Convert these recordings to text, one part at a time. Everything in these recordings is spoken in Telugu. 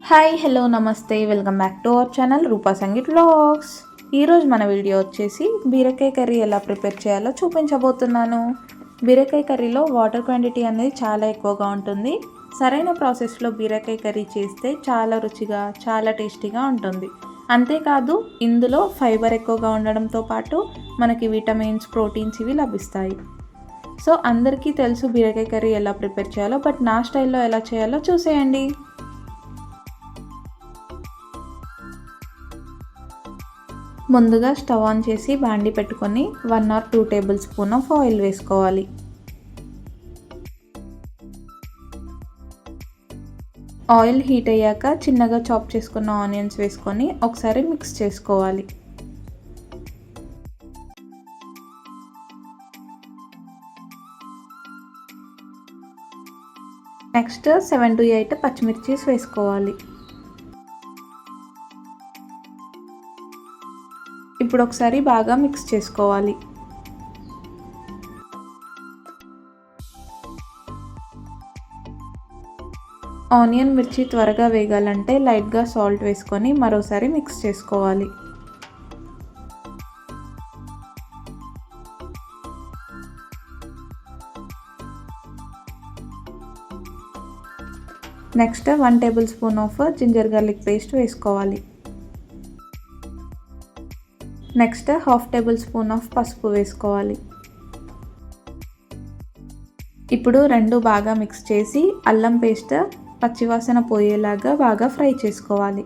హాయ్ హలో నమస్తే welcome back to our channel Rupa Sangeet vlogs. ఈరోజు మన వీడియో వచ్చేసి బీరకాయ కర్రీ ఎలా ప్రిపేర్ చేయాలో చూపించబోతున్నాను. బీరకాయ కర్రీలో వాటర్ క్వాంటిటీ అనేది చాలా ఎక్కువగా ఉంటుంది. సరైన ప్రాసెస్లో బీరకాయ కర్రీ చేస్తే చాలా రుచిగా చాలా టేస్టీగా ఉంటుంది. అంతేకాదు ఇందులో ఫైబర్ ఎక్కువగా ఉండడంతో పాటు మనకి విటమిన్స్ ప్రోటీన్స్ ఇవి లభిస్తాయి. సో అందరికీ తెలుసు బీరకాయ కర్రీ ఎలా ప్రిపేర్ చేయాలో, బట్ నా స్టైల్లో ఎలా చేయాలో చూసేయండి. ముందుగా స్టవ్ ఆన్ చేసి బాండి పెట్టుకొని 1 or 2 table spoon of oil వేసుకోవాలి. ఆయిల్ హీట్ అయ్యాక చిన్నగా చాప్ చేసుకున్న ఆనియన్స్ వేసుకొని ఒకసారి మిక్స్ చేసుకోవాలి. నెక్స్ట్ 7 to 8 పచ్చిమిర్చీస్ వేసుకోవాలి. ఇప్పుడు ఒకసారి బాగా మిక్స్ చేసుకోవాలి. ఆనియన్ మిర్చి త్వరగా వేగాలంటే లైట్గా సాల్ట్ వేసుకొని మరోసారి మిక్స్ చేసుకోవాలి. Next 1 tablespoon of ginger garlic paste వేసుకోవాలి. నెక్స్ట్ 1/2 టేబుల్ స్పూన్ ఆఫ్ పసుపు వేసుకోవాలి. ఇప్పుడు రెండు బాగా మిక్స్ చేసి అల్లం పేస్ట్ పచ్చివాసన పోయేలాగా బాగా ఫ్రై చేసుకోవాలి.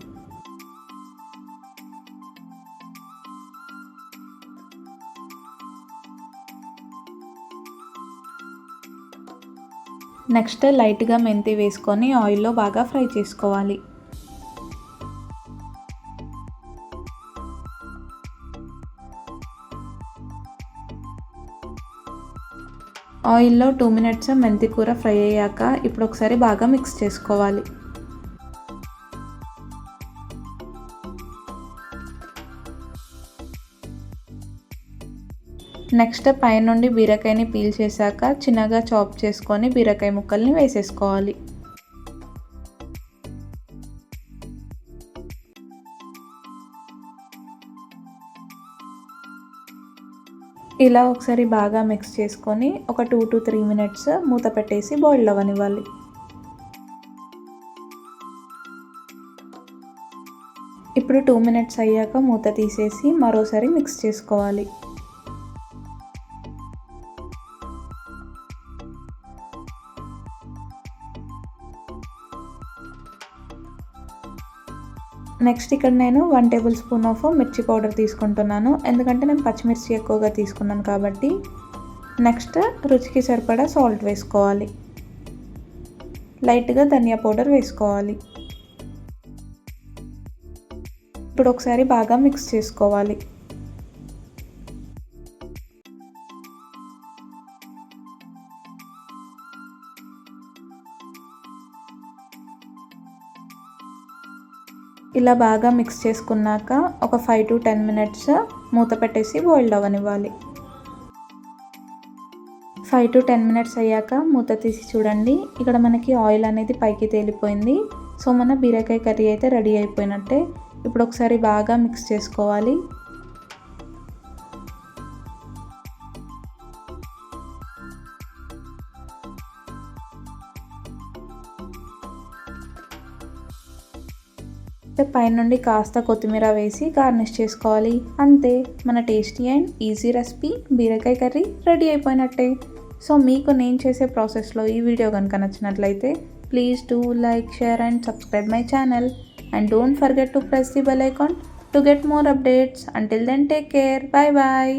నెక్స్ట్ లైట్గా మెంతి వేసుకొని ఆయిల్లో బాగా ఫ్రై చేసుకోవాలి. ఆయిల్లో 2 minutes మెంతి కూర ఫ్రై అయ్యాక ఇప్పుడు ఒకసారి బాగా మిక్స్ చేసుకోవాలి. నెక్స్ట్ పైనుండి బీరకాయని పీల్ చేశాక చిన్నగా చాప్ చేసుకొని బీరకాయ ముక్కల్ని వేసేసుకోవాలి. ఇలా ఒకసారి బాగా మిక్స్ చేసుకొని ఒక 2 to 3 minutes మూత పెట్టేసి బాయిల్ అవ్వనివ్వాలి. ఇప్పుడు 2 minutes అయ్యాక మూత తీసేసి మరోసారి మిక్స్ చేసుకోవాలి. నెక్స్ట్ ఇక్కడ నేను 1 టేబుల్ స్పూన్ ఆఫ్ మిర్చి పౌడర్ తీసుకుంటున్నాను, ఎందుకంటే నేను పచ్చిమిర్చి ఎక్కువగా తీసుకున్నాను కాబట్టి. నెక్స్ట్ రుచికి సరిపడా సాల్ట్ వేసుకోవాలి. లైట్గా ధనియా పౌడర్ వేసుకోవాలి. ఇప్పుడు ఒకసారి బాగా మిక్స్ చేసుకోవాలి. ఇలా బాగా మిక్స్ చేసుకున్నాక ఒక 5 to 10 minutes మూత పెట్టేసి బాయిల్ అవ్వనివ్వాలి. 5 to 10 minutes అయ్యాక మూత తీసి చూడండి, ఇక్కడ మనకి ఆయిల్ అనేది పైకి తేలిపోయింది. సో మన బీరకాయ కర్రీ అయితే రెడీ అయిపోయినట్టే. ఇప్పుడు ఒకసారి బాగా మిక్స్ చేసుకోవాలి. పైనుండి కాస్త కొత్తిమీర వేసి గార్నిష్ చేసుకోవాలి. అంతే, మన టేస్టీ అండ్ ఈజీ రెసిపీ బీరకాయ కర్రీ రెడీ అయిపోయినట్టే. సో మీకు నేను చేసే ప్రాసెస్లో ఈ వీడియో కనుక నచ్చినట్లయితే please do like, share and subscribe my channel. And don't forget to press the bell icon to get more updates. Until then, take care. Bye bye.